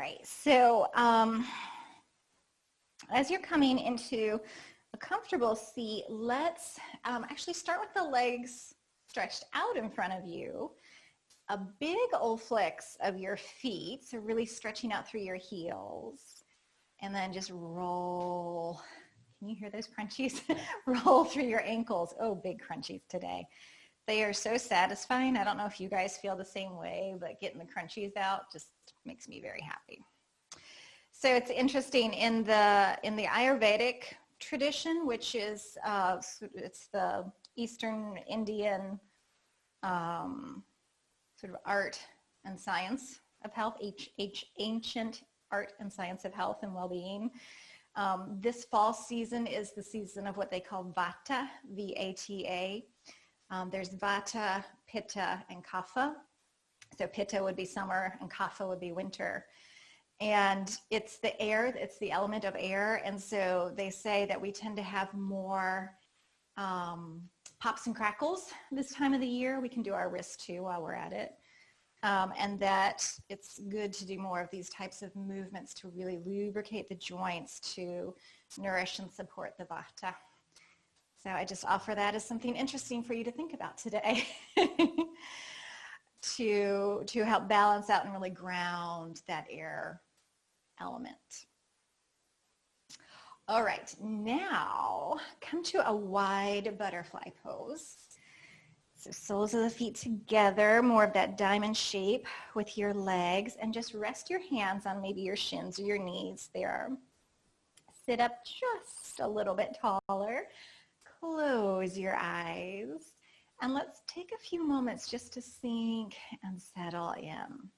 right, so as you're coming into a comfortable seat, let's actually start with the legs stretched out in front of you. A big old flex of your feet, so really stretching out through your heels. And then just roll. Can you hear those crunchies? Roll through your ankles. Oh, big crunchies today. They are so satisfying. I don't know if you guys feel the same way, but getting the crunchies out just makes me very happy. So it's interesting in the Ayurvedic tradition, which is it's the Eastern Indian sort of art and science of health, ancient art and science of health and well-being. This fall season is the season of what they call Vata, V-A-T-A. There's Vata, Pitta, and Kapha. So Pitta would be summer and Kapha would be winter. And it's the air, it's the element of air. And so they say that we tend to have more pops and crackles this time of the year. We can do our wrists too while we're at it. And that it's good to do more of these types of movements to really lubricate the joints, to nourish and support the Vata. So I just offer that as something interesting for you to think about today to help balance out and really ground that air element. All right, now come to a wide butterfly pose. So soles of the feet together, more of that diamond shape with your legs, and just rest your hands on maybe your shins or your knees there. Sit up just a little bit taller. Close your eyes. And let's take a few moments just to sink and settle in.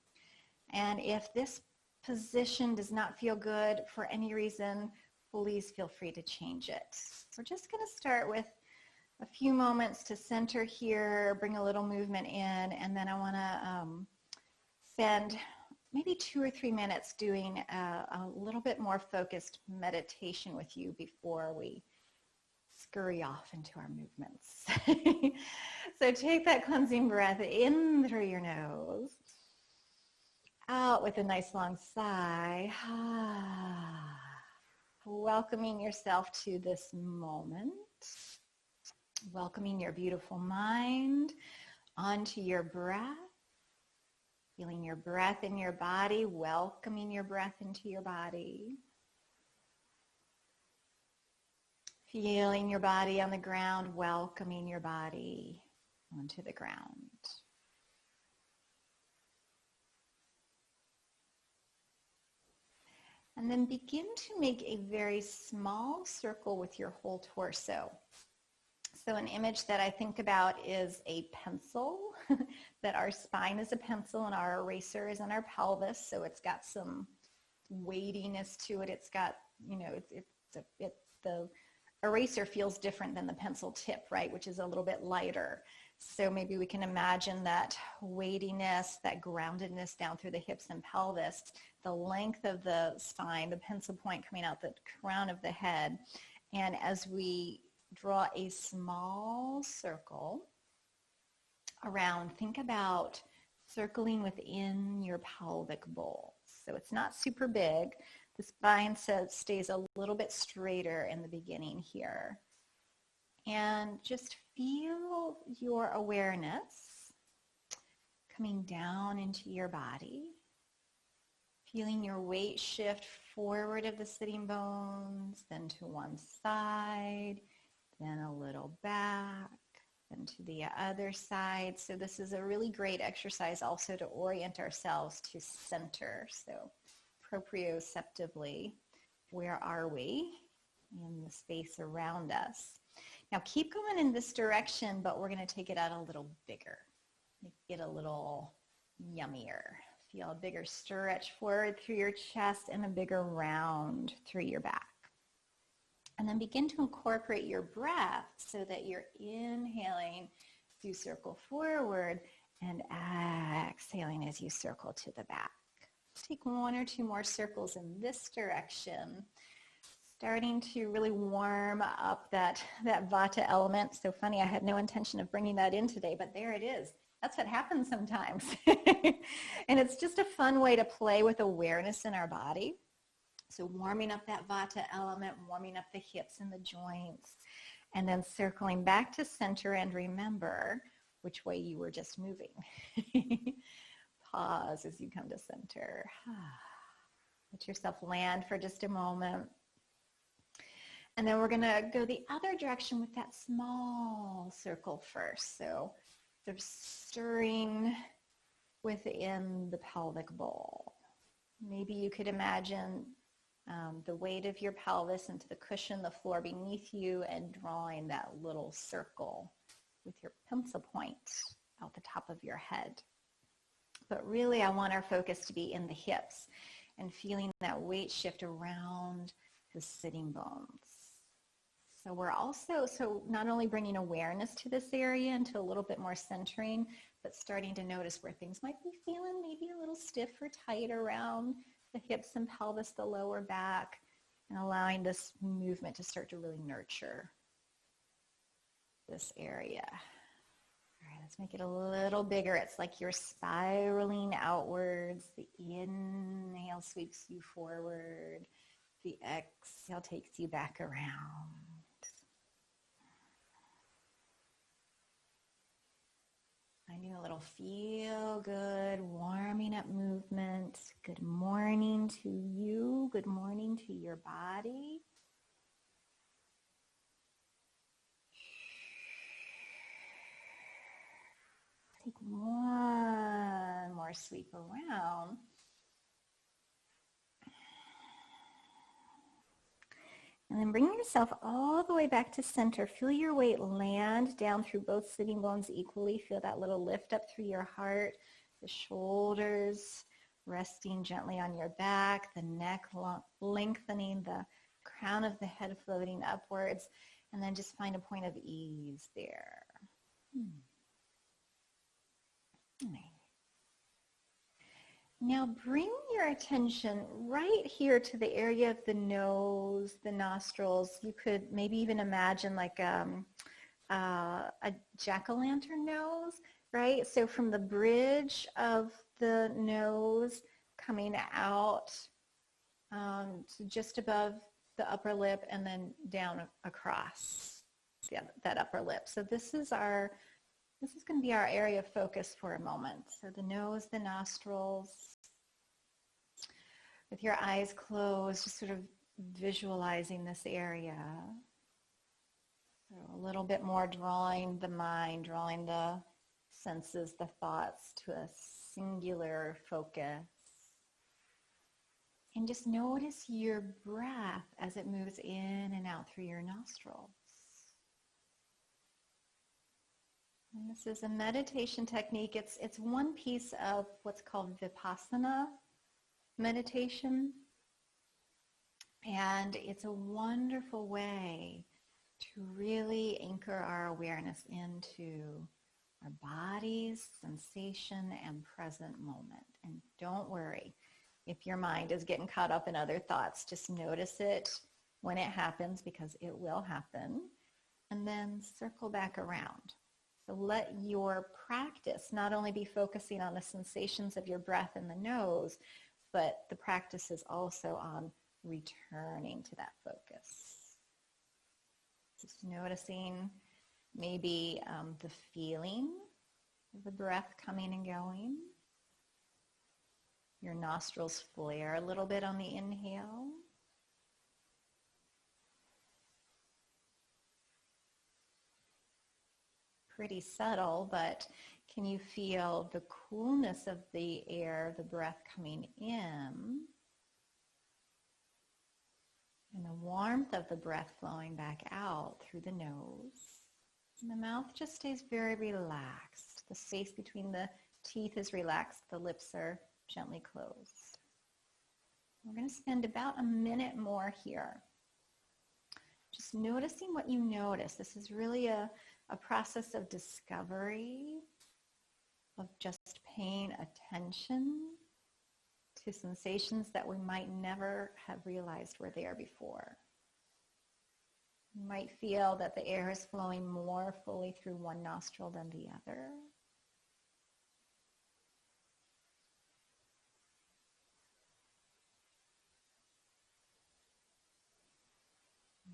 And if this position does not feel good for any reason, please feel free to change it. We're just going to start with a few moments to center here, bring a little movement in, and then I want to spend maybe 2 or 3 minutes doing a little bit more focused meditation with you before we scurry off into our movements. So take that cleansing breath in through your nose, out with a nice long sigh, welcoming yourself to this moment, welcoming your beautiful mind onto your breath, feeling your breath in your body, welcoming your breath into your body. Feeling your body on the ground, welcoming your body onto the ground. And then begin to make a very small circle with your whole torso. So an image that I think about is a pencil, that our spine is a pencil and our eraser is in our pelvis. So it's got some weightiness to it. It's got, you know, the eraser feels different than the pencil tip, right, which is a little bit lighter. So maybe we can imagine that weightiness, that groundedness down through the hips and pelvis, the length of the spine, the pencil point coming out the crown of the head. And as we draw a small circle around, think about circling within your pelvic bowl. So it's not super big. The spine stays a little bit straighter in the beginning here. And just feel your awareness coming down into your body, feeling your weight shift forward of the sitting bones, then to one side, then a little back, then to the other side. So this is a really great exercise also to orient ourselves to center. So proprioceptively, where are we in the space around us? Now keep going in this direction, but we're going to take it out a little bigger, make it a little yummier. Feel a bigger stretch forward through your chest and a bigger round through your back. And then begin to incorporate your breath so that you're inhaling as you circle forward and exhaling as you circle to the back. Take 1 or 2 more circles in this direction, starting to really warm up that Vata element. So funny, I had no intention of bringing that in today, but there it is. That's what happens sometimes. And it's just a fun way to play with awareness in our body. So warming up that vata element, warming up the hips and the joints, and then circling back to center and remember which way you were just moving. Pause as you come to center. Let yourself land for just a moment. And then we're going to go the other direction with that small circle first. So sort of stirring within the pelvic bowl. Maybe you could imagine the weight of your pelvis into the cushion, the floor beneath you, and drawing that little circle with your pencil point out the top of your head. But really, I want our focus to be in the hips and feeling that weight shift around the sitting bones. So we're also, not only bringing awareness to this area and to a little bit more centering, but starting to notice where things might be feeling maybe a little stiff or tight around the hips and pelvis, the lower back, and allowing this movement to start to really nurture this area. All right, let's make it a little bigger. It's like you're spiraling outwards. The inhale sweeps you forward. The exhale takes you back around. Finding a little feel good, warming up movement. Good morning to you. Good morning to your body. Take one more sweep around. And then bring yourself all the way back to center. Feel your weight land down through both sitting bones equally. Feel that little lift up through your heart, the shoulders resting gently on your back, the neck lengthening, the crown of the head floating upwards, and then just find a point of ease there. Now bring your attention right here to the area of the nose, the nostrils. You could maybe even imagine like a jack-o'-lantern nose, right? So from the bridge of the nose coming out to just above the upper lip and then down across that upper lip. So this is going to be our area of focus for a moment. So the nose, the nostrils, with your eyes closed, just sort of visualizing this area. So a little bit more drawing the mind, drawing the senses, the thoughts to a singular focus. And just notice your breath as it moves in and out through your nostrils. And this is a meditation technique. It's one piece of what's called Vipassana meditation. And it's a wonderful way to really anchor our awareness into our body's sensation and present moment. And don't worry if your mind is getting caught up in other thoughts. Just notice it when it happens, because it will happen. And then circle back around. So let your practice not only be focusing on the sensations of your breath in the nose, but the practice is also on returning to that focus. Just noticing maybe the feeling of the breath coming and going. Your nostrils flare a little bit on the inhale. Pretty subtle, but can you feel the coolness of the air, the breath coming in, and the warmth of the breath flowing back out through the nose? And the mouth just stays very relaxed. The space between the teeth is relaxed. The lips are gently closed. We're going to spend about a minute more here. Just noticing what you notice. This is really a process of discovery, of just paying attention to sensations that we might never have realized were there before. You might feel that the air is flowing more fully through one nostril than the other.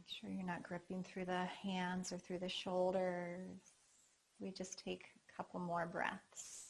Make sure you're not gripping through the hands or through the shoulders. We just take a couple more breaths.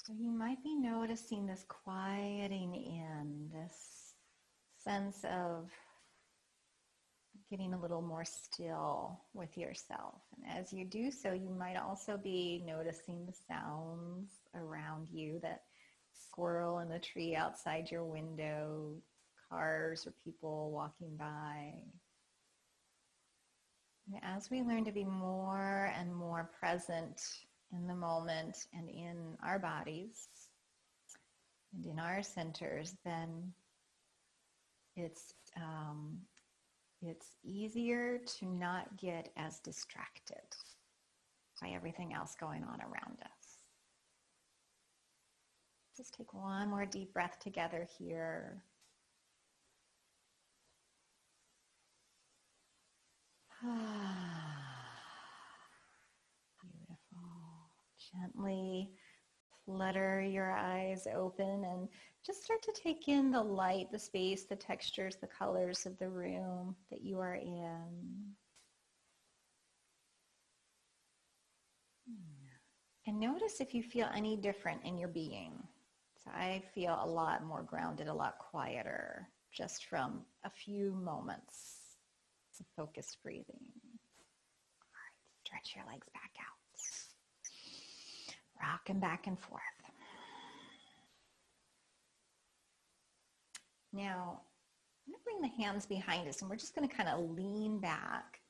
So you might be noticing this quieting in, this sense of getting a little more still with yourself. And as you do so, you might also be noticing the sounds around you, that squirrel in the tree outside your window, cars or people walking by. And as we learn to be more and more present in the moment and in our bodies and in our centers, then it's easier to not get as distracted by everything else going on around us. Just take one more deep breath together here. Beautiful. Gently flutter your eyes open and just start to take in the light, the space, the textures, the colors of the room that you are in. And notice if you feel any different in your being. So I feel a lot more grounded, a lot quieter, just from a few moments of focused breathing. All right, stretch your legs back out. Rocking back and forth. Now, I'm going to bring the hands behind us, and we're just going to kind of lean back,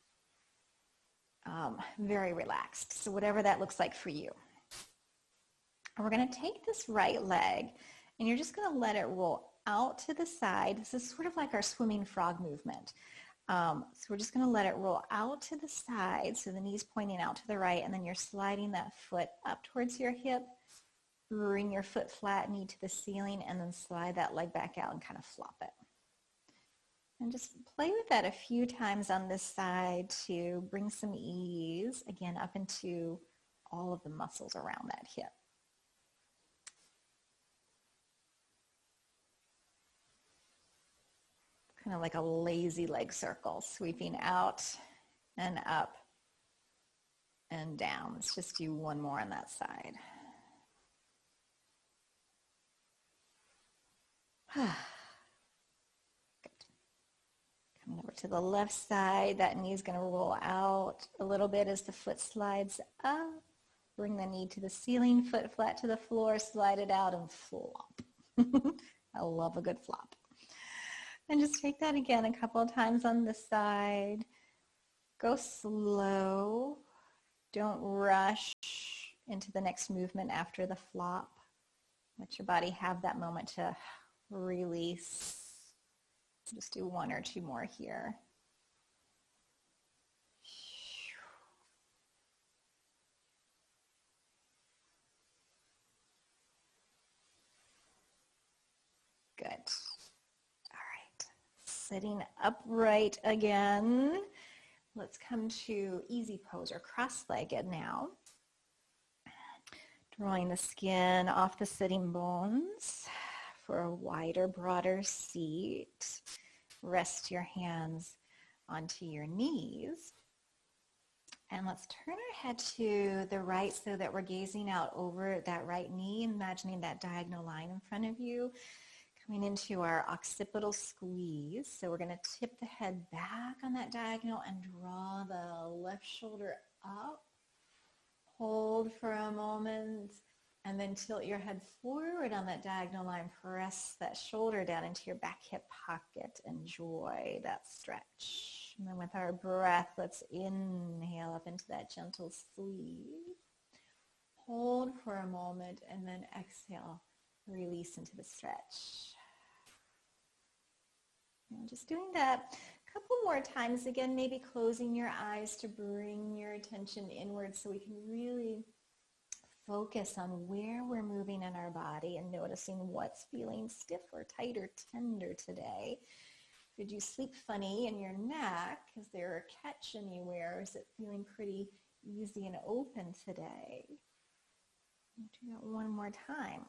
very relaxed. So whatever that looks like for you. And we're going to take this right leg, and you're just going to let it roll out to the side. This is sort of like our swimming frog movement. So we're just going to let it roll out to the side, so the knee's pointing out to the right, and then you're sliding that foot up towards your hip. Bring your foot flat, knee to the ceiling, and then slide that leg back out and kind of flop it. And just play with that a few times on this side to bring some ease, again, up into all of the muscles around that hip. Kind of like a lazy leg circle, sweeping out and up and down. Let's just do one more on that side. Good. Coming over to the left side, that knee is going to roll out a little bit as the foot slides up. Bring the knee to the ceiling, foot flat to the floor, slide it out and flop. I love a good flop. And just take that again a couple of times on this side. Go slow. Don't rush into the next movement after the flop. Let your body have that moment to release. Just do one or two more here. Good. Sitting upright again. Let's come to easy pose or cross-legged now. Drawing the skin off the sitting bones for a wider, broader seat. Rest your hands onto your knees. And let's turn our head to the right so that we're gazing out over that right knee, imagining that diagonal line in front of you. Coming into our occipital squeeze. So we're going to tip the head back on that diagonal and draw the left shoulder up. Hold for a moment and then tilt your head forward on that diagonal line. Press that shoulder down into your back hip pocket. Enjoy that stretch. And then with our breath, let's inhale up into that gentle squeeze. Hold for a moment and then exhale. Release into the stretch. And just doing that Couple more times, again, maybe closing your eyes to bring your attention inward so we can really focus on where we're moving in our body and noticing what's feeling stiff or tight or tender today. Did you sleep funny in your neck? Is there a catch anywhere? Is it feeling pretty easy and open today? Do that one more time.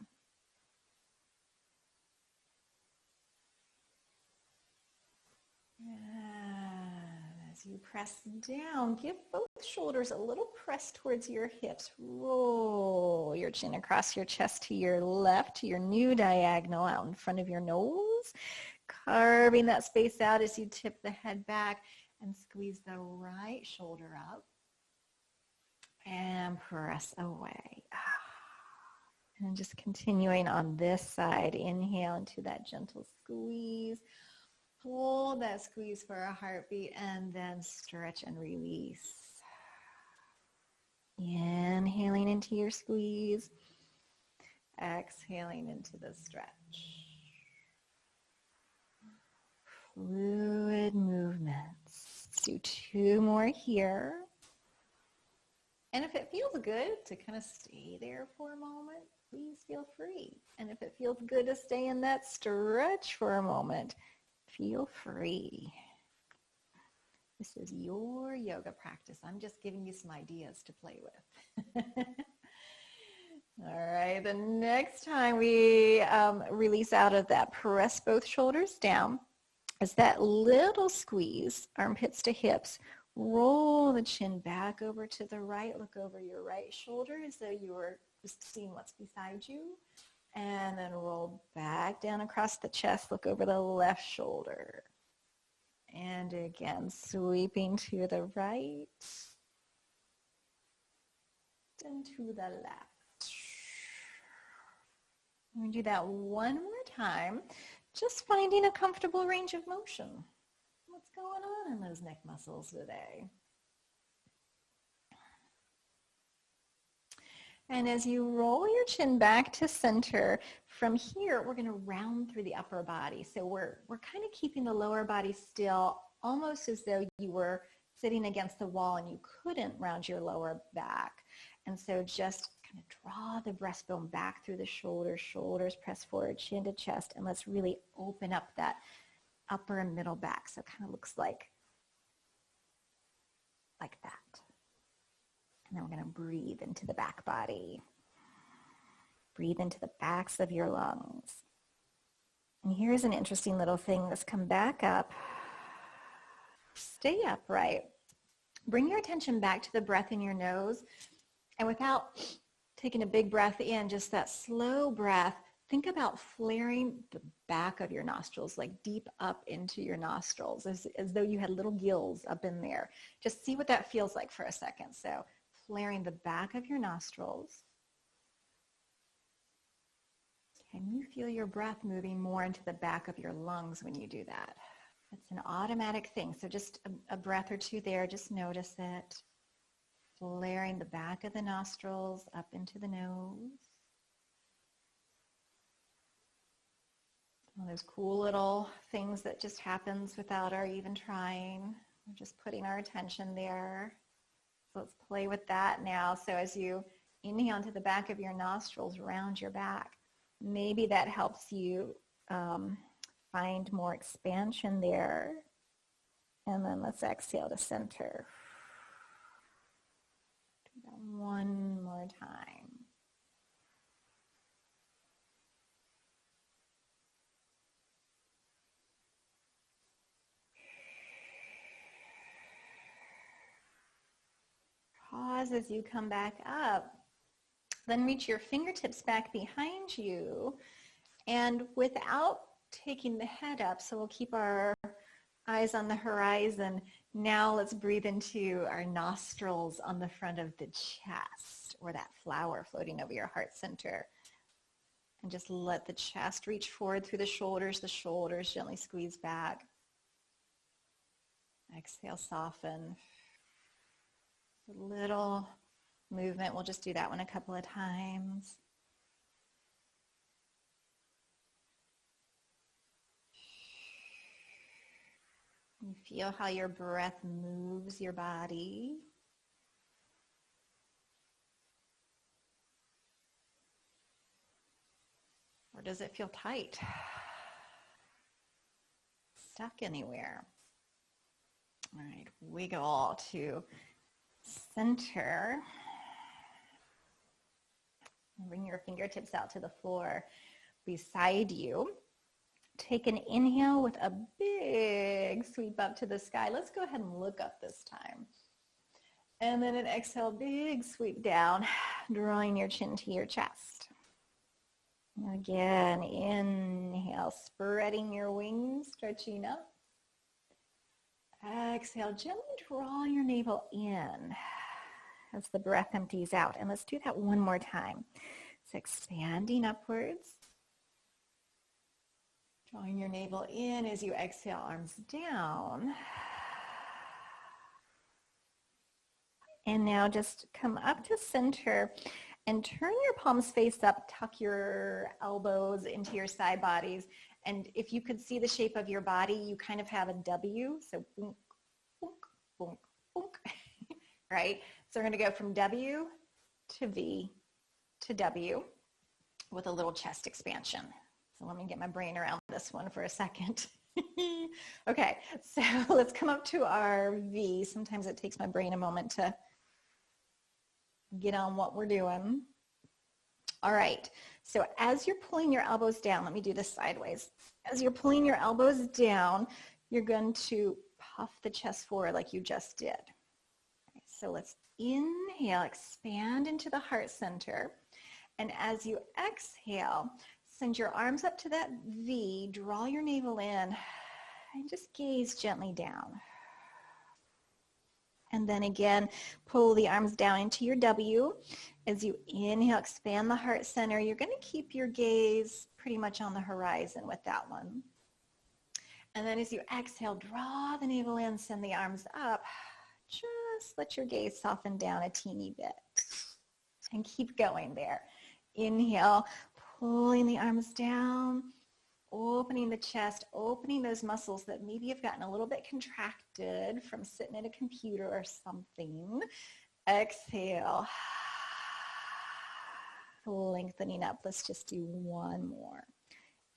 As you press down, give both shoulders a little press towards your hips. Roll your chin across your chest to your left, to your new diagonal out in front of your nose. Carving that space out as you tip the head back and squeeze the right shoulder up. And press away. And just continuing on this side. Inhale into that gentle squeeze. Hold that squeeze for a heartbeat and then stretch and release. Inhaling into your squeeze. Exhaling into the stretch. Fluid movements. Let's do 2 more here. And if it feels good to kind of stay there for a moment, please feel free. And if it feels good to stay in that stretch for a moment, feel free. This is your yoga practice. I'm just giving you some ideas to play with. All right, the next time we release out of that, press both shoulders down. As that little squeeze, armpits to hips, roll the chin back over to the right. Look over your right shoulder as though you were just seeing what's beside you. And then roll back down across the chest. Look over the left shoulder. And again, sweeping to the right and to the left. We're going to do that one more time. Just finding a comfortable range of motion. What's going on in those neck muscles today? And as you roll your chin back to center, from here, we're going to round through the upper body. So we're kind of keeping the lower body still, almost as though you were sitting against the wall and you couldn't round your lower back. And so just kind of draw the breastbone back through the shoulders, shoulders press forward, chin to chest, and let's really open up that upper and middle back. So it kind of looks like that. And then we're going to breathe into the back body. Breathe into the backs of your lungs. And here's an interesting little thing. Let's come back up. Stay upright. Bring your attention back to the breath in your nose. And without taking a big breath in, just that slow breath, think about flaring the back of your nostrils, like deep up into your nostrils, as though you had little gills up in there. Just see what that feels like for a second. So flaring the back of your nostrils. Can you feel your breath moving more into the back of your lungs when you do that? It's an automatic thing. So just a breath or two there, just notice it. Flaring the back of the nostrils up into the nose. Well, there's cool little things that just happens without our even trying. We're just putting our attention there. So let's play with that now. So as you inhale into the back of your nostrils, round your back. Maybe that helps you find more expansion there. And then let's exhale to center. Do that one more time. Pause as you come back up. Then reach your fingertips back behind you. And without taking the head up, so we'll keep our eyes on the horizon. Now let's breathe into our nostrils on the front of the chest, or that flower floating over your heart center. And just let the chest reach forward through the shoulders gently squeeze back. Exhale, soften. A little movement. We'll just do that one a couple of times. You feel how your breath moves your body. Or does it feel tight? Stuck anywhere? All right, wiggle to center. Bring your fingertips out to the floor beside you. Take an inhale with a big sweep up to the sky. Let's go ahead and look up this time. And then an exhale, big sweep down, drawing your chin to your chest. Again, inhale, spreading your wings, stretching up. Exhale, gently draw your navel in as the breath empties out. And let's do that one more time. So expanding upwards. Drawing your navel in as you exhale, arms down. And now just come up to center and turn your palms face up, tuck your elbows into your side bodies. And if you could see the shape of your body, you kind of have a W. So boonk, boonk, boonk, boonk, right? So we're going to go from W to V to W with a little chest expansion. So let me get my brain around this one for a second. Okay, so let's come up to our V. Sometimes it takes my brain a moment to get on what we're doing. All right, so as you're pulling your elbows down, let me do this sideways. As you're pulling your elbows down, you're going to puff the chest forward like you just did. Right, so let's inhale, expand into the heart center. And as you exhale, send your arms up to that V, draw your navel in, and just gaze gently down. And then again, pull the arms down into your W. As you inhale, expand the heart center. You're going to keep your gaze pretty much on the horizon with that one. And then as you exhale, draw the navel in, send the arms up. Just let your gaze soften down a teeny bit. And keep going there. Inhale, pulling the arms down, opening the chest, opening those muscles that maybe have gotten a little bit contracted from sitting at a computer or something. Exhale, lengthening up. Let's just do one more.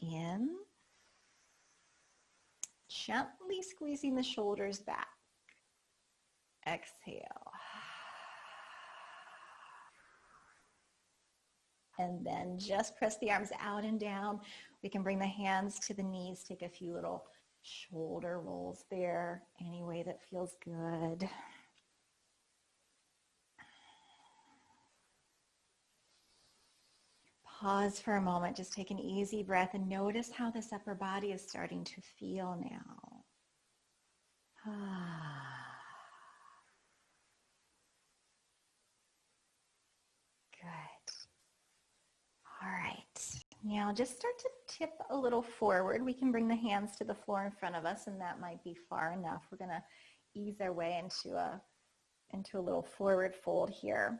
In, gently squeezing the shoulders back. Exhale. And then just press the arms out and down. We can bring the hands to the knees, take a few little shoulder rolls there, any way that feels good. Pause for a moment, just take an easy breath and notice how this upper body is starting to feel now. Good. All right, now just start to tip a little forward. We can bring the hands to the floor in front of us, and that might be far enough. We're going to ease our way into a little forward fold here.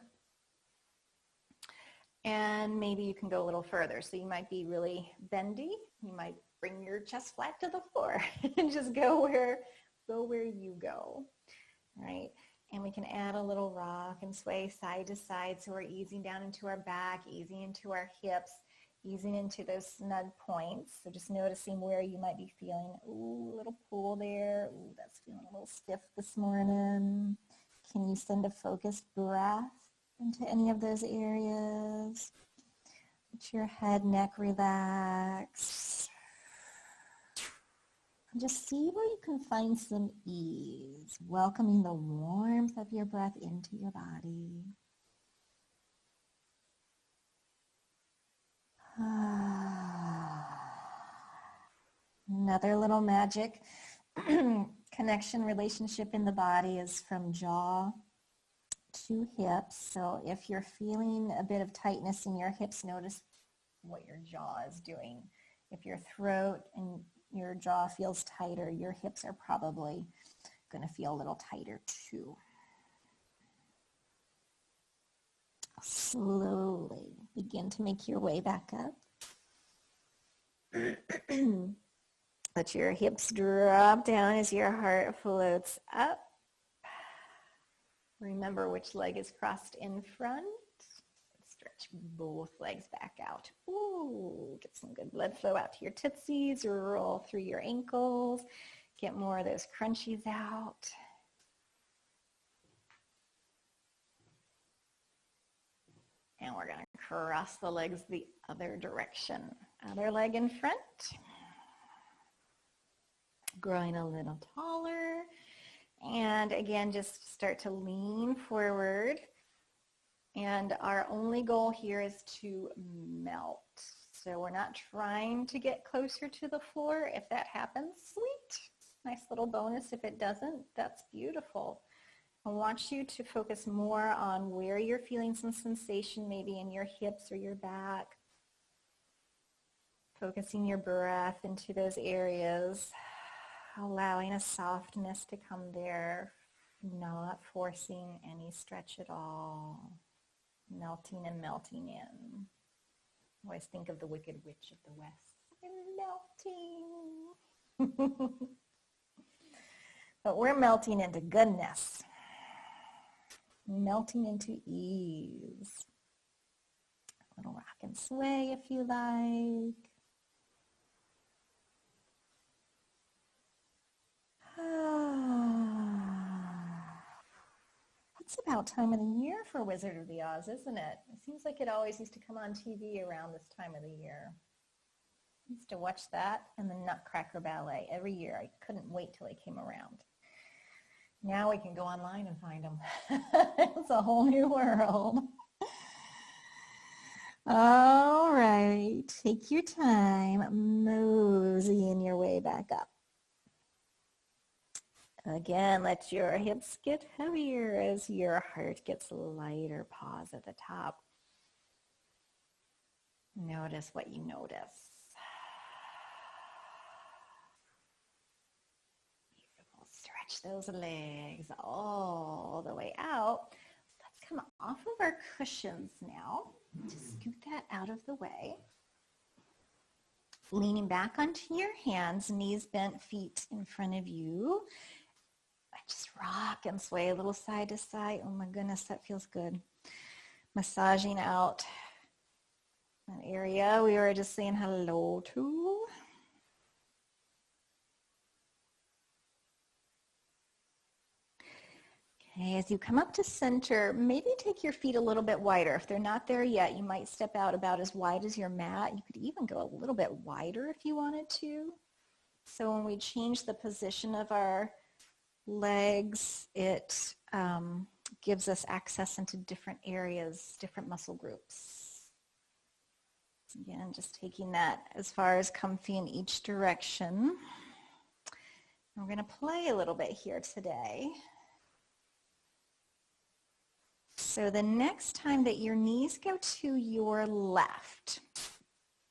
And maybe you can go a little further. So you might be really bendy. You might bring your chest flat to the floor and just go where you go, right? And we can add a little rock and sway side to side. So we're easing down into our back, easing into our hips, easing into those snug points. So just noticing where you might be feeling, ooh, a little pull there. Ooh, that's feeling a little stiff this morning. Can you send a focused breath into any of those areas? Let your head, neck relax. Just see where you can find some ease, welcoming the warmth of your breath into your body. Another little magic connection relationship in the body is from jaw to hips. So if you're feeling a bit of tightness in your hips, notice what your jaw is doing. If your throat and your jaw feels tighter, your hips are probably going to feel a little tighter too. Slowly begin to make your way back up. Let your hips drop down as your heart floats up. Remember which leg is crossed in front. Stretch both legs back out. Ooh, get some good blood flow out to your tootsies. Roll through your ankles. Get more of those crunchies out. And we're going to cross the legs the other direction. Other leg in front. Growing a little taller. And again, just start to lean forward. And our only goal here is to melt. So we're not trying to get closer to the floor. If that happens, sweet. Nice little bonus. If it doesn't, that's beautiful. I want you to focus more on where you're feeling some sensation, maybe in your hips or your back. Focusing your breath into those areas. Allowing a softness to come there. Not forcing any stretch at all. Melting and melting in. I always think of the Wicked Witch of the West. I'm melting. But we're melting into goodness. Melting into ease. A little rock and sway if you like. It's about time of the year for Wizard of the Oz, isn't it? It seems like it always used to come on TV around this time of the year. I used to watch that and the Nutcracker Ballet every year. I couldn't wait till they came around. Now we can go online and find them. It's a whole new world. All right, take your time, moseying your way back up. Again, let your hips get heavier as your heart gets lighter. Pause at the top. Notice what you notice. Beautiful. Stretch those legs all the way out. Let's come off of our cushions now. Just scoot that out of the way. Leaning back onto your hands, knees bent, feet in front of you. Just rock and sway a little side to side. Oh my goodness, that feels good. Massaging out that area we were just saying hello to. Okay, as you come up to center, maybe take your feet a little bit wider. If they're not there yet, you might step out about as wide as your mat. You could even go a little bit wider if you wanted to. So when we change the position of our legs, it gives us access into different areas, different muscle groups. Again, just taking that as far as comfy in each direction. We're going to play a little bit here today. So the next time that your knees go to your left,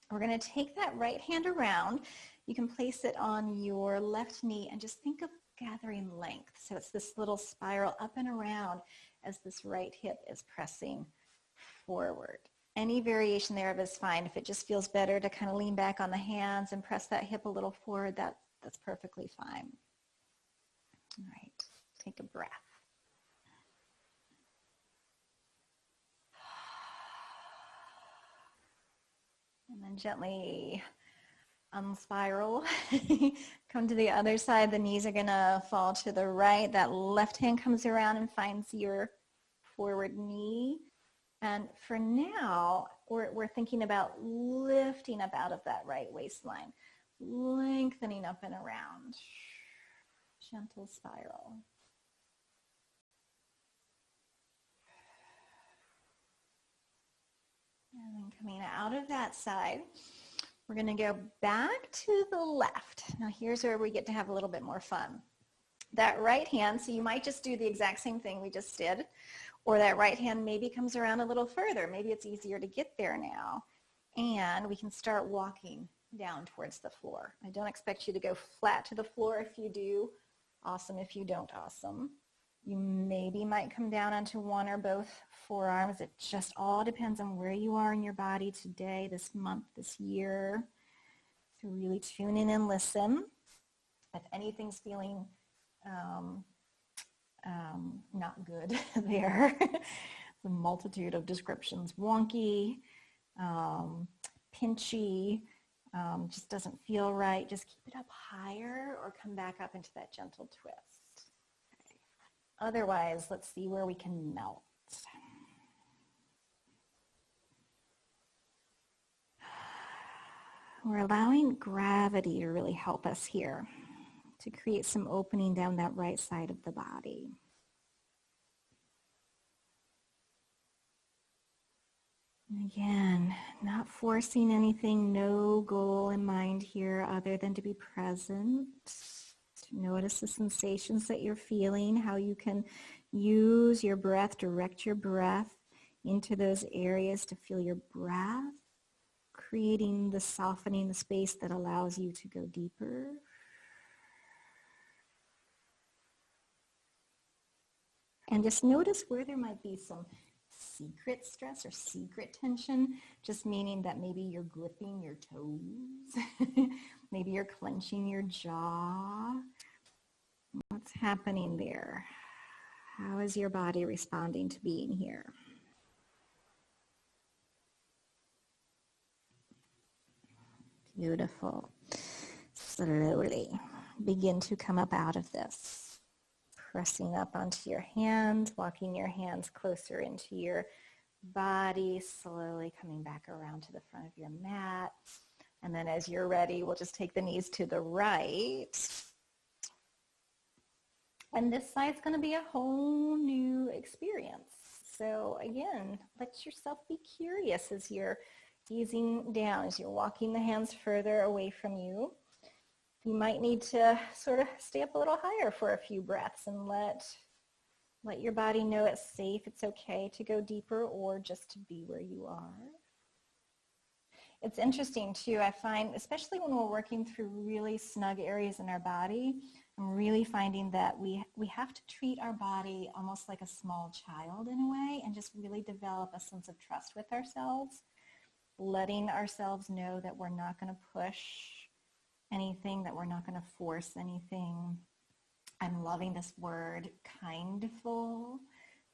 we're going to take that right hand around. You can place it on your left knee and just think of gathering length. So it's this little spiral up and around as this right hip is pressing forward. Any variation thereof is fine. If it just feels better to kind of lean back on the hands and press that hip a little forward, that's perfectly fine. All right, take a breath. And then gently unspiral. Come to the other side. The knees are going to fall to the right. That left hand comes around and finds your forward knee. And for now, we're thinking about lifting up out of that right waistline, lengthening up and around. Gentle spiral. And then coming out of that side, we're going to go back to the left. Now here's where we get to have a little bit more fun. That right hand, so you might just do the exact same thing we just did, or that right hand maybe comes around a little further. Maybe it's easier to get there now. And we can start walking down towards the floor. I don't expect you to go flat to the floor. If you do, awesome. If you don't, awesome. You maybe might come down onto one or both forearms. It just all depends on where you are in your body today, this month, this year. So really tune in and listen. If anything's feeling not good there, the multitude of descriptions, wonky, pinchy, just doesn't feel right, just keep it up higher or come back up into that gentle twist. Okay. Otherwise, let's see where we can melt. We're allowing gravity to really help us here to create some opening down that right side of the body. And again, not forcing anything, no goal in mind here other than to be present, to notice the sensations that you're feeling, how you can use your breath, direct your breath into those areas to feel your breath, creating the softening, the space that allows you to go deeper. And just notice where there might be some secret stress or secret tension, just meaning that maybe you're gripping your toes, maybe you're clenching your jaw. What's happening there? How is your body responding to being here? Beautiful. Slowly begin to come up out of this. Pressing up onto your hands, walking your hands closer into your body, slowly coming back around to the front of your mat. And then as you're ready, we'll just take the knees to the right. And this side's going to be a whole new experience. So again, let yourself be curious as you're easing down, as you're walking the hands further away from you. You might need to sort of stay up a little higher for a few breaths and let your body know it's safe, it's okay to go deeper or just to be where you are. It's interesting too, I find, especially when we're working through really snug areas in our body, I'm really finding that we have to treat our body almost like a small child in a way and just really develop a sense of trust with ourselves, letting ourselves know that we're not going to push anything, that we're not going to force anything. I'm loving this word, kindful,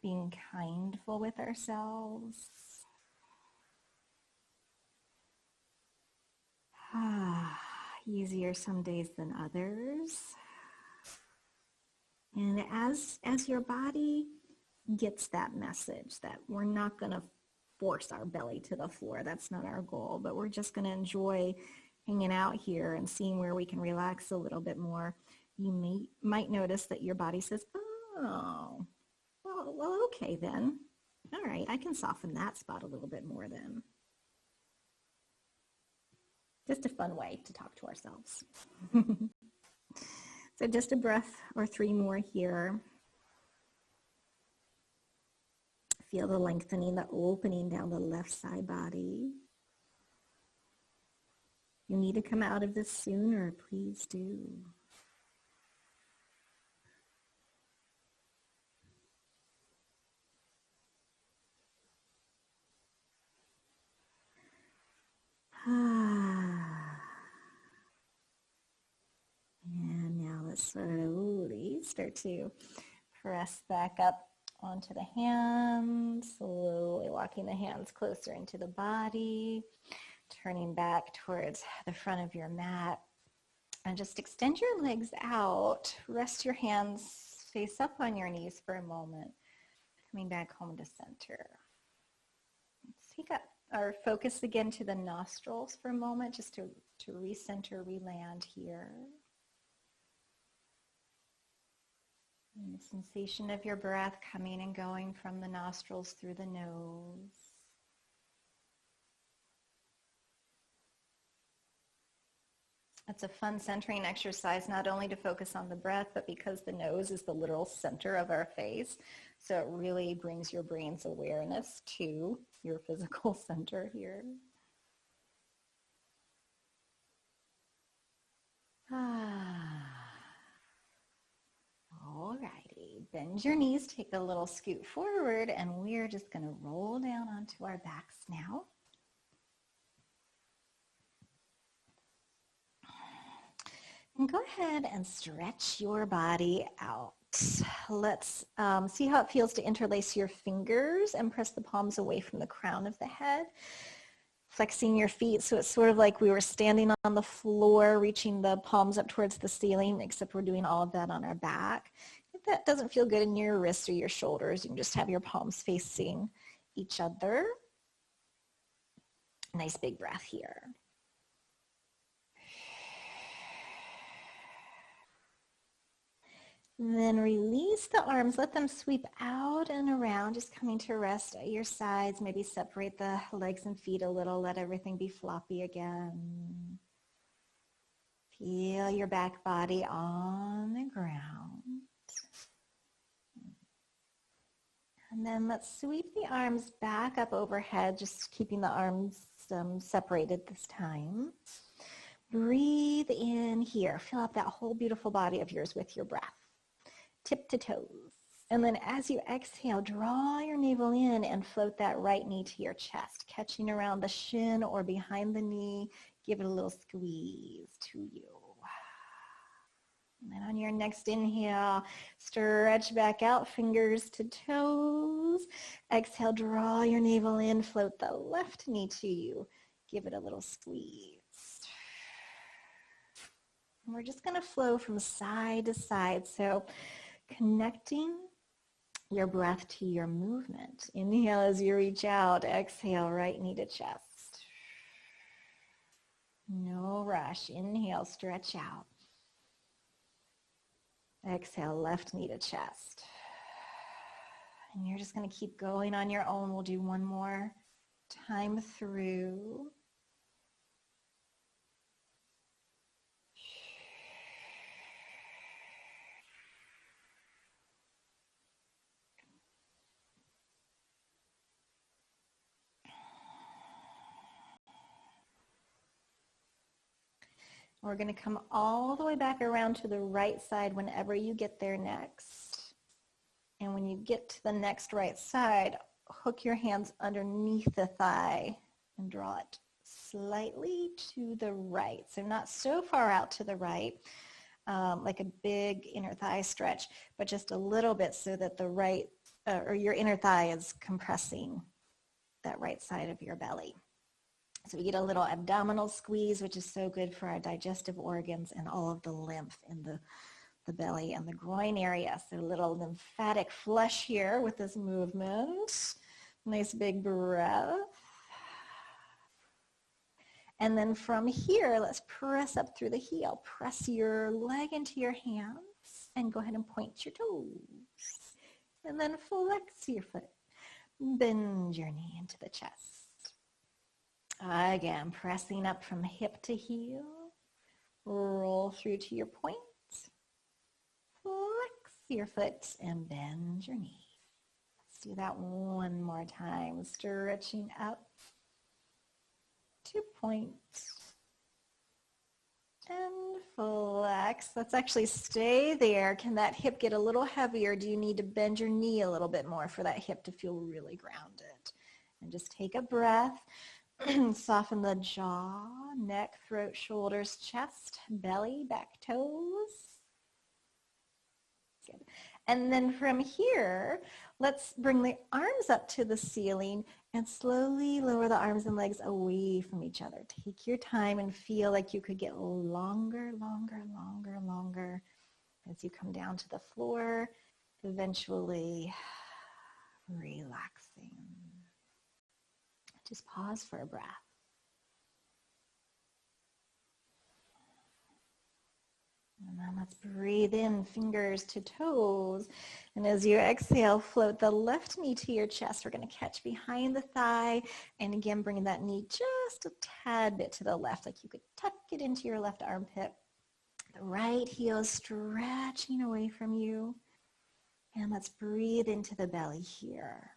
being kindful with ourselves. Easier some days than others. And as your body gets that message that we're not going to force our belly to the floor, that's not our goal, but we're just going to enjoy hanging out here and seeing where we can relax a little bit more, you might notice that your body says, oh, well, okay then. All right, I can soften that spot a little bit more then. Just a fun way to talk to ourselves. So just a breath or 3 more here. Feel the lengthening, the opening down the left side body. You need to come out of this sooner, please do. And now let's slowly start to press back up onto the hands, slowly walking the hands closer into the body, turning back towards the front of your mat. And just extend your legs out. Rest your hands face up on your knees for a moment. Coming back home to center. Let's take our focus again to the nostrils for a moment, just to recenter, reland here. And the sensation of your breath coming and going from the nostrils through the nose. It's a fun centering exercise, not only to focus on the breath, but because the nose is the literal center of our face. So it really brings your brain's awareness to your physical center here. Alrighty, bend your knees, take a little scoot forward, and we're just going to roll down onto our backs now. And go ahead and stretch your body out. Let's see how it feels to interlace your fingers and press the palms away from the crown of the head. Flexing your feet so it's sort of like we were standing on the floor, reaching the palms up towards the ceiling, except we're doing all of that on our back. If that doesn't feel good in your wrists or your shoulders, you can just have your palms facing each other. Nice big breath here. And then release the arms, let them sweep out and around, just coming to rest at your sides. Maybe separate the legs and feet a little, let everything be floppy again. Feel your back body on the ground. And then let's sweep the arms back up overhead, just keeping the arms separated this time. Breathe in here. Fill up that whole beautiful body of yours with your breath. Tip to toes. And then as you exhale, draw your navel in and float that right knee to your chest, catching around the shin or behind the knee. Give it a little squeeze to you. And then on your next inhale, stretch back out, fingers to toes. Exhale, draw your navel in, float the left knee to you. Give it a little squeeze. And we're just going to flow from side to side. So connecting your breath to your movement. Inhale as you reach out. Exhale, right knee to chest. No rush. Inhale, stretch out. Exhale, left knee to chest. And you're just going to keep going on your own. We'll do one more time through. We're going to come all the way back around to the right side whenever you get there next. And when you get to the next right side, hook your hands underneath the thigh and draw it slightly to the right. So not so far out to the right, like a big inner thigh stretch, but just a little bit so that the right, or your inner thigh is compressing that right side of your belly. So we get a little abdominal squeeze, which is so good for our digestive organs and all of the lymph in the belly and the groin area. So a little lymphatic flush here with this movement. Nice big breath. And then from here, let's press up through the heel. Press your leg into your hands and go ahead and point your toes. And then flex your foot. Bend your knee into the chest. Again, pressing up from hip to heel. Roll through to your point. Flex your foot and bend your knee. Let's do that one more time. Stretching up to point and flex. Let's actually stay there. Can that hip get a little heavier? Do you need to bend your knee a little bit more for that hip to feel really grounded? And just take a breath. Soften the jaw, neck, throat, shoulders, chest, belly, back toes. Good. And then from here, let's bring the arms up to the ceiling and slowly lower the arms and legs away from each other. Take your time and feel like you could get longer, longer, longer, longer as you come down to the floor, eventually relaxing. Just pause for a breath. And then let's breathe in, fingers to toes. And as you exhale, float the left knee to your chest. We're going to catch behind the thigh. And again, bring that knee just a tad bit to the left, like you could tuck it into your left armpit. The right heel is stretching away from you. And let's breathe into the belly here.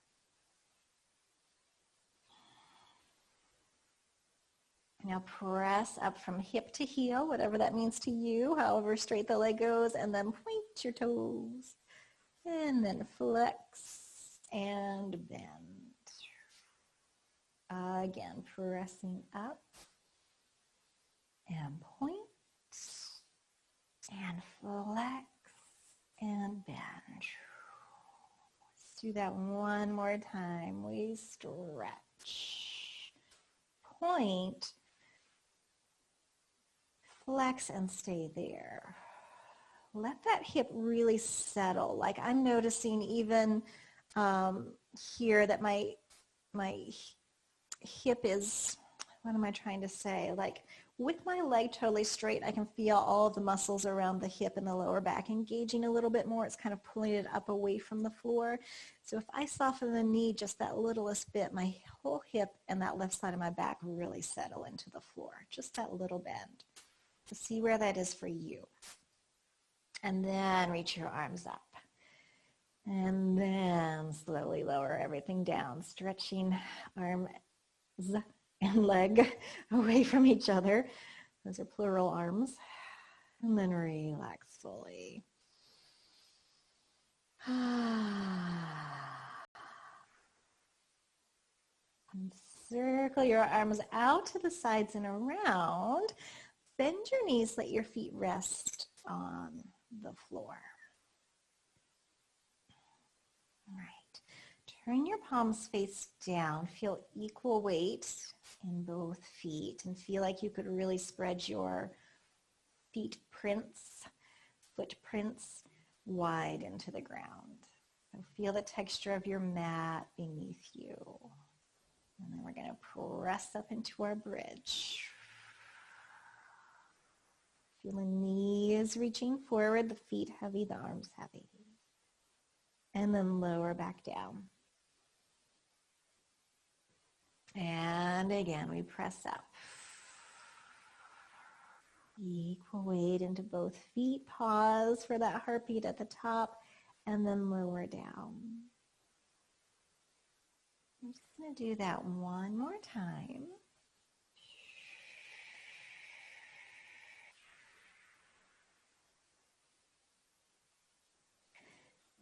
Now press up from hip to heel, whatever that means to you, however straight the leg goes, and then point your toes. And then flex and bend. Again, pressing up and point flex and bend. Let's do that one more time. We stretch, point, flex and stay there. Let that hip really settle. Like I'm noticing even here that my hip is, what am I trying to say? Like with my leg totally straight, I can feel all of the muscles around the hip and the lower back engaging a little bit more. It's kind of pulling it up away from the floor. So if I soften the knee just that littlest bit, my whole hip and that left side of my back really settle into the floor. Just that little bend. So see where that is for you. And then reach your arms up. And then slowly lower everything down, stretching arms and leg away from each other. Those are plural arms. And then relax fully. And circle your arms out to the sides and around. Bend your knees, let your feet rest on the floor. All right. Turn your palms face down. Feel equal weight in both feet and feel like you could really spread your footprints wide into the ground. So feel the texture of your mat beneath you. And then we're going to press up into our bridge. Feel the knees reaching forward, the feet heavy, the arms heavy. And then lower back down. And again, we press up. Equal weight into both feet. Pause for that heartbeat at the top and then lower down. I'm just going to do that one more time.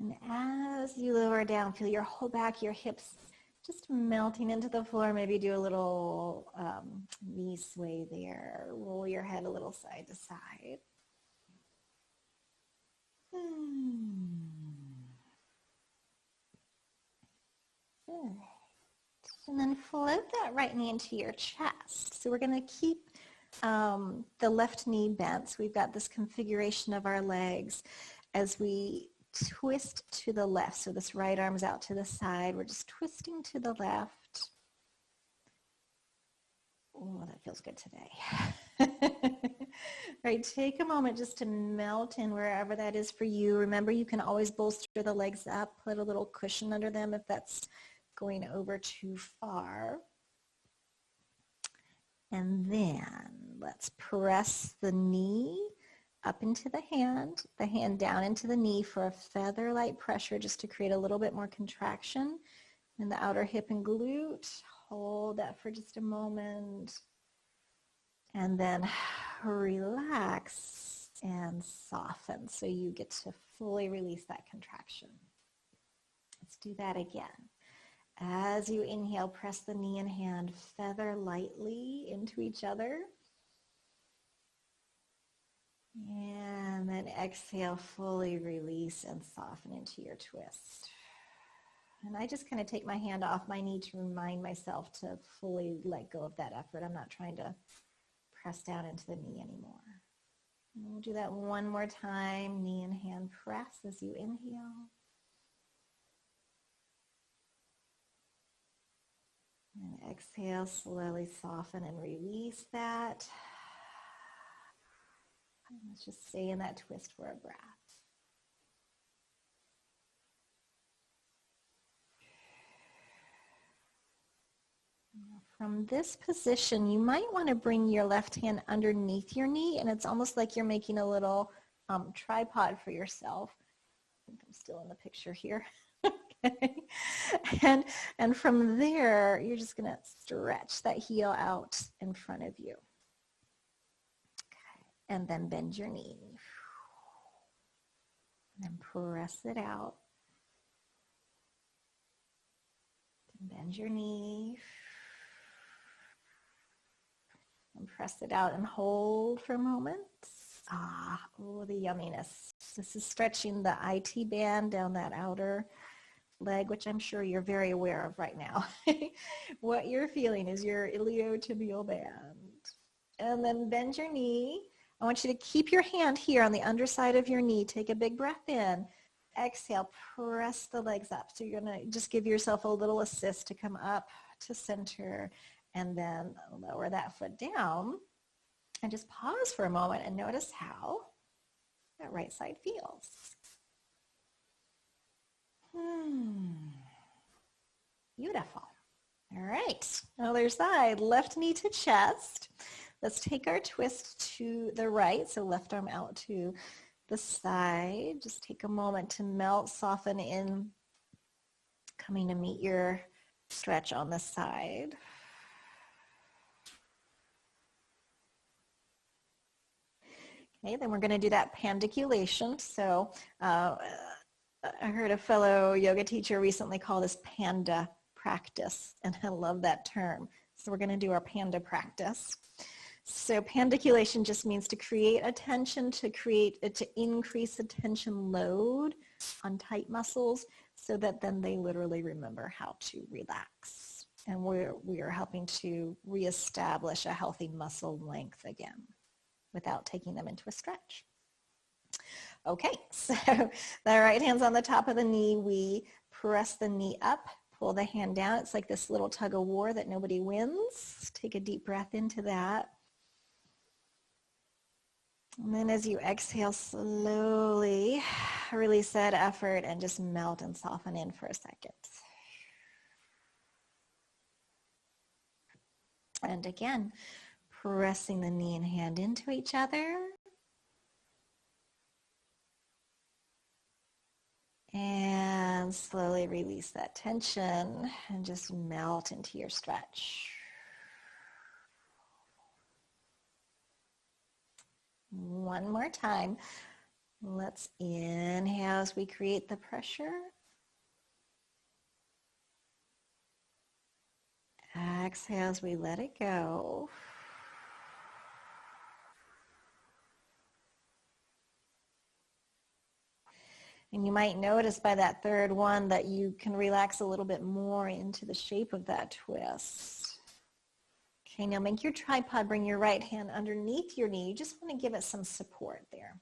And as you lower down, feel your whole back, your hips just melting into the floor. Maybe do a little knee sway there. Roll your head a little side to side. Good. And then float that right knee into your chest. So we're going to keep the left knee bent. So we've got this configuration of our legs as we twist to the left. So this right arm's out to the side. We're just twisting to the left. Oh, that feels good today. Right, take a moment just to melt in wherever that is for you. Remember, you can always bolster the legs up, put a little cushion under them if that's going over too far. And then let's press the knee up into the hand down into the knee for a feather-light pressure just to create a little bit more contraction in the outer hip and glute. Hold that for just a moment. And then relax and soften so you get to fully release that contraction. Let's do that again. As you inhale, press the knee and hand feather lightly into each other. And then exhale, fully release and soften into your twist. And I just kind of take my hand off my knee to remind myself to fully let go of that effort. I'm not trying to press down into the knee anymore. And we'll do that one more time. Knee and hand press as you inhale. And exhale, slowly soften and release that. And let's just stay in that twist for a breath. From this position, you might want to bring your left hand underneath your knee, and it's almost like you're making a little tripod for yourself. I think I'm still in the picture here. Okay. And from there, you're just going to stretch that heel out in front of you. Okay. And then bend your knee. And then press it out. Bend your knee. And press it out and hold for a moment. Oh, the yumminess. This is stretching the IT band down that outer leg, which I'm sure you're very aware of right now. What you're feeling is your iliotibial band. And then bend your knee. I want you to keep your hand here on the underside of your knee. Take a big breath in. Exhale, press the legs up. So you're going to just give yourself a little assist to come up to center and then lower that foot down. And just pause for a moment and notice how that right side feels. Beautiful. All right, other side, left knee to chest. Let's take our twist to the right, so left arm out to the side. Just take a moment to melt, soften in, coming to meet your stretch on the side. Okay, then we're going to do that pandiculation. So I heard a fellow yoga teacher recently call this panda practice, and I love that term. So we're going to do our panda practice. So pandiculation just means to create attention, to increase attention load on tight muscles so that then they literally remember how to relax. And we are helping to reestablish a healthy muscle length again without taking them into a stretch. Okay, so the right hand's on the top of the knee. We press the knee up, pull the hand down. It's like this little tug of war that nobody wins. Take a deep breath into that. And then as you exhale, slowly release that effort and just melt and soften in for a second. And again, pressing the knee and hand into each other. And slowly release that tension and just melt into your stretch. One more time. Let's inhale as we create the pressure. Exhale as we let it go. And you might notice by that third one that you can relax a little bit more into the shape of that twist. Okay, now make your tripod, bring your right hand underneath your knee. You just want to give it some support there.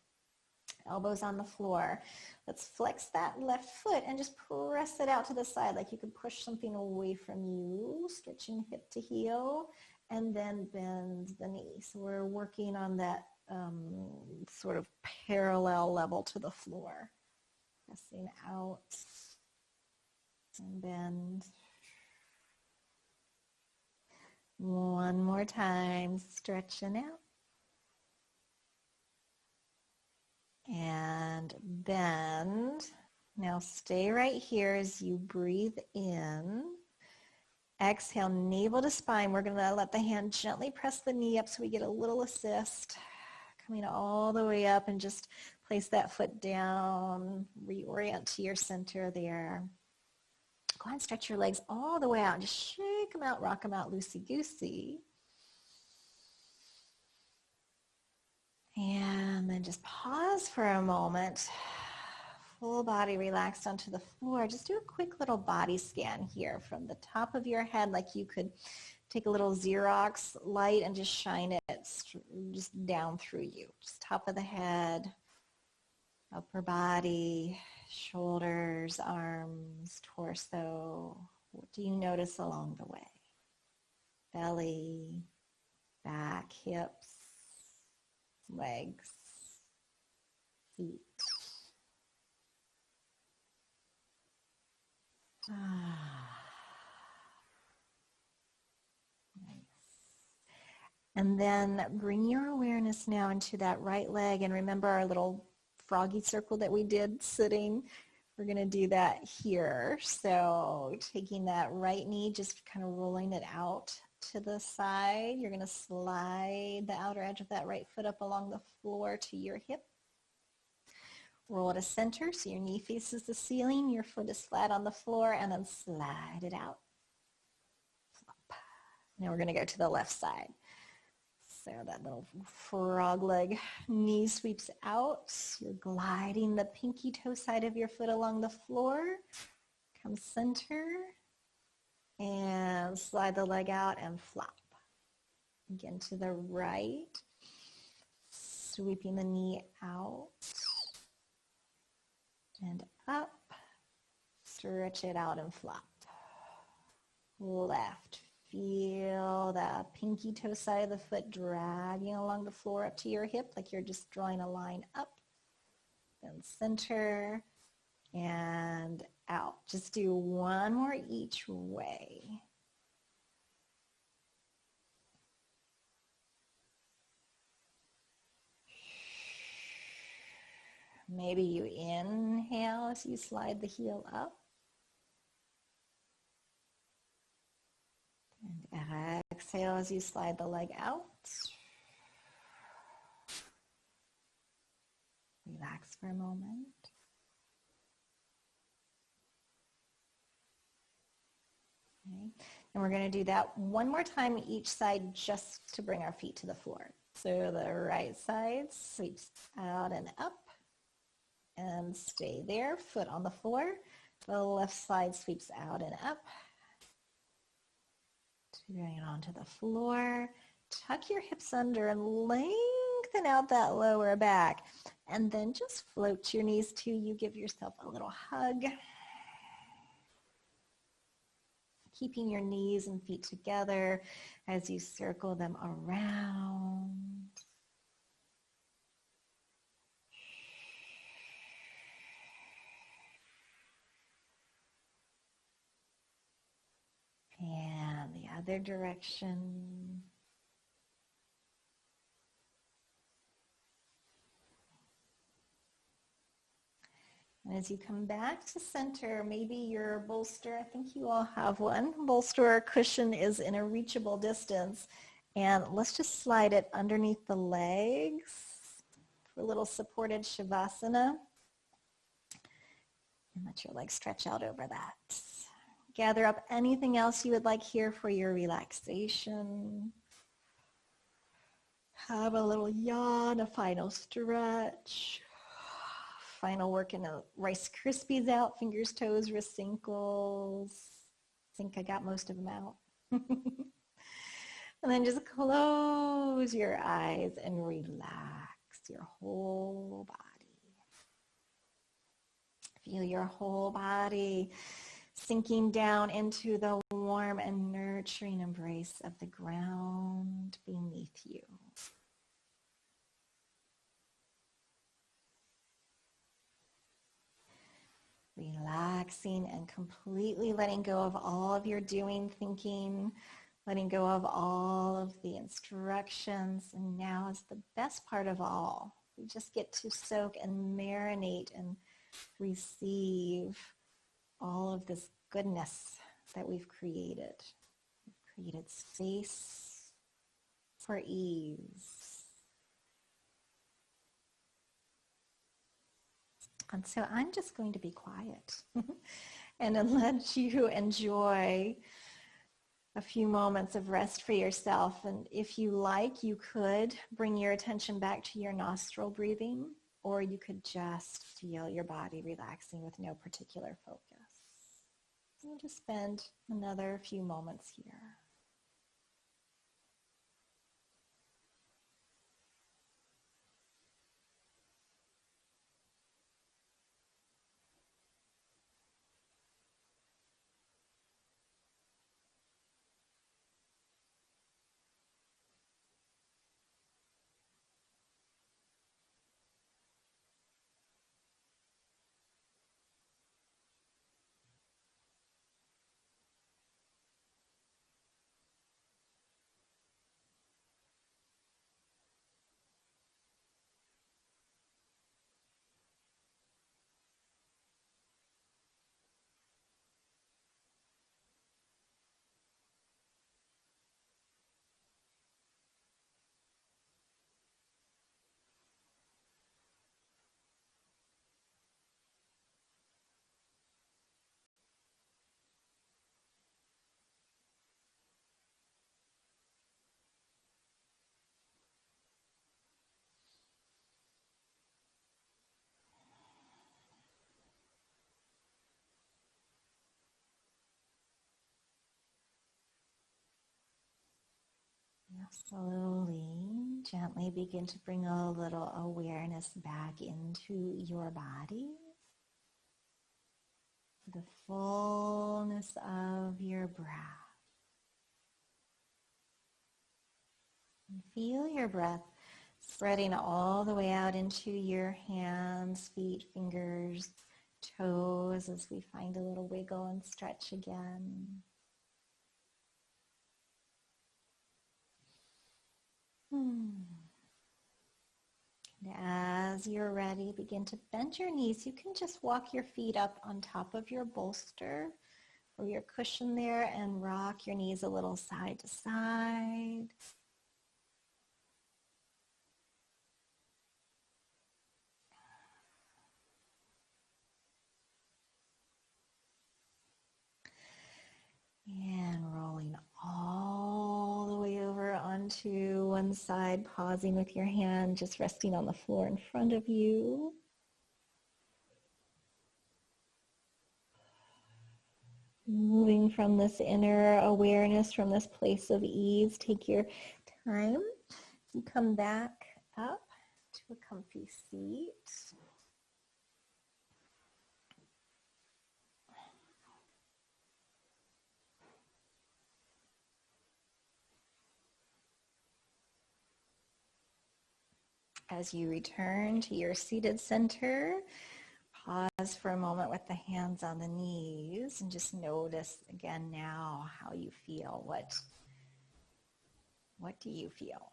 Elbows on the floor. Let's flex that left foot and just press it out to the side like you could push something away from you, stretching hip to heel, and then bend the knee. So we're working on that sort of parallel level to the floor. Pressing out and bend. One more time, stretching out. And bend. Now stay right here as you breathe in. Exhale, navel to spine. We're going to let the hand gently press the knee up so we get a little assist. Coming all the way up and just place that foot down. Reorient to your center there. Go ahead and stretch your legs all the way out. Just shake them out, rock them out, loosey-goosey. And then just pause for a moment. Full body relaxed onto the floor. Just do a quick little body scan here from the top of your head, like you could take a little Xerox light and just shine it just down through you. Just top of the head, upper body, shoulders, arms, torso. What do you notice along the way? Belly, back, hips, legs, feet. And then bring your awareness now into that right leg, and remember our little froggy circle that we did sitting. We're going to do that here. So taking that right knee, just kind of rolling it out to the side. You're going to slide the outer edge of that right foot up along the floor to your hip. Roll to center so your knee faces the ceiling, your foot is flat on the floor, and then slide it out. Now we're going to go to the left side. So that little frog leg knee sweeps out. You're gliding the pinky toe side of your foot along the floor. Come center and slide the leg out and flop. Again to the right. Sweeping the knee out and up. Stretch it out and flop. Left. Feel the pinky toe side of the foot dragging along the floor up to your hip like you're just drawing a line up. Then center and out. Just do one more each way. Maybe you inhale as you slide the heel up. And exhale as you slide the leg out. Relax for a moment. Okay. And we're going to do that one more time each side just to bring our feet to the floor. So the right side sweeps out and up and stay there, foot on the floor. The left side sweeps out and up. Bring it onto the floor. Tuck your hips under and lengthen out that lower back. And then just float your knees to you. Give yourself a little hug. Keeping your knees and feet together as you circle them around. And the other direction. And as you come back to center, maybe your bolster, I think you all have one, bolster or cushion is in a reachable distance. And let's just slide it underneath the legs for a little supported Shavasana. And let your legs stretch out over that. Gather up anything else you would like here for your relaxation. Have a little yawn, a final stretch. Final work in the Rice Krispies out, fingers, toes, wrists, ankles. I think I got most of them out. And then just close your eyes and relax your whole body. Feel your whole body sinking down into the warm and nurturing embrace of the ground beneath you. Relaxing and completely letting go of all of your doing, thinking, letting go of all of the instructions. And now is the best part of all. We just get to soak and marinate and receive all of this goodness that we've created. We've created space for ease. And so I'm just going to be quiet and then let you enjoy a few moments of rest for yourself. And if you like, you could bring your attention back to your nostril breathing, or you could just feel your body relaxing with no particular focus. We'll just spend another few moments here. Slowly, gently begin to bring a little awareness back into your body. The fullness of your breath. And feel your breath spreading all the way out into your hands, feet, fingers, toes as we find a little wiggle and stretch again. And as you're ready, begin to bend your knees. You can just walk your feet up on top of your bolster or your cushion there and rock your knees a little side to side. And rolling all the way over onto one side, pausing with your hand just resting on the floor in front of you. Moving from this inner awareness, from this place of ease, take your time. You come back up to a comfy seat. As you return to your seated center, pause for a moment with the hands on the knees and just notice again now how you feel. What do you feel?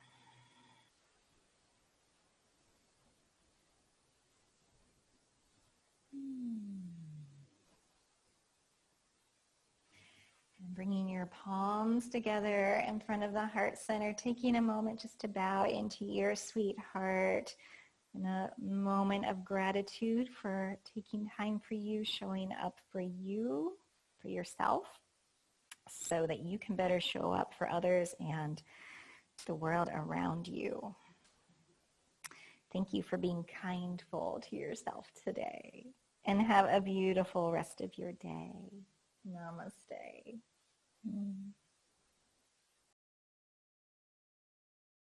And bringing your palms together in front of the heart center, taking a moment just to bow into your sweetheart in a moment of gratitude for taking time for you, showing up for you, for yourself, so that you can better show up for others and the world around you. Thank you for being kindful to yourself today. And have a beautiful rest of your day. Namaste.